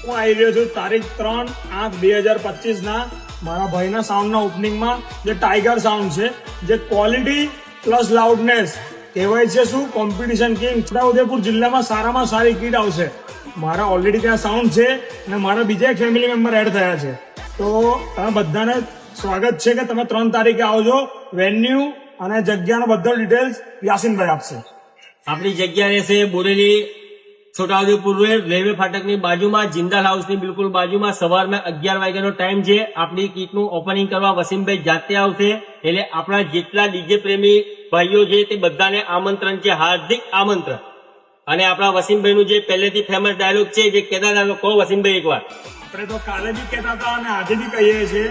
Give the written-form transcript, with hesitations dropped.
હું આવી રહ્યો છું તારીખ 3/8/2025 મારા ભાઈના સાઉન્ડના ઓપનિંગમાં, જે ટાઈગર સાઉન્ડ છે, જે ક્વોલિટી પ્લસ લાઉડનેસ કહેવાય છે. શું કોમ્પિટિશન કિંગ. છોટાઉદેપુર જિલ્લામાં સારામાં સારી કીટ આવશે. મારા ઓલરેડી ત્યાં સાઉન્ડ છે અને મારા બીજા એક ફેમિલી મેમ્બર એડ થયા છે. તો તમે બધાને સ્વાગત છે કે તમે 3 તારીખે આવજો. વેન્યુ અને જગ્યાનો બધો ડિટેલ્સ યાસીનભાઈ આપશે. આપણી જગ્યા રહેશે બોરેલી છોટાઉદેપુર રેલવે ફાટકની બાજુમાં, જિંદાલ હાઉસની બિલકુલ બાજુમાં. સવારમાં 11 વાગ્યાનો ટાઈમ છે. આપણી કીટનું ઓપનિંગ કરવા વસીમભાઈ જાતે આવશે. એટલે આપણા જેટલા ડીજે પ્રેમી ભાઈઓ છે તે બધાને આમંત્રણ છે, હાર્દિક આમંત્રણ. અને આપણા વસીમભાઈનું જે પહેલેથી ફેમસ ડાયલોગ છે, જે કહેતા હતા, કહો વસીમભાઈ એકવાર. આપણે તો કાલે બી કહેતા હતા અને આજે બી કહીએ છીએ.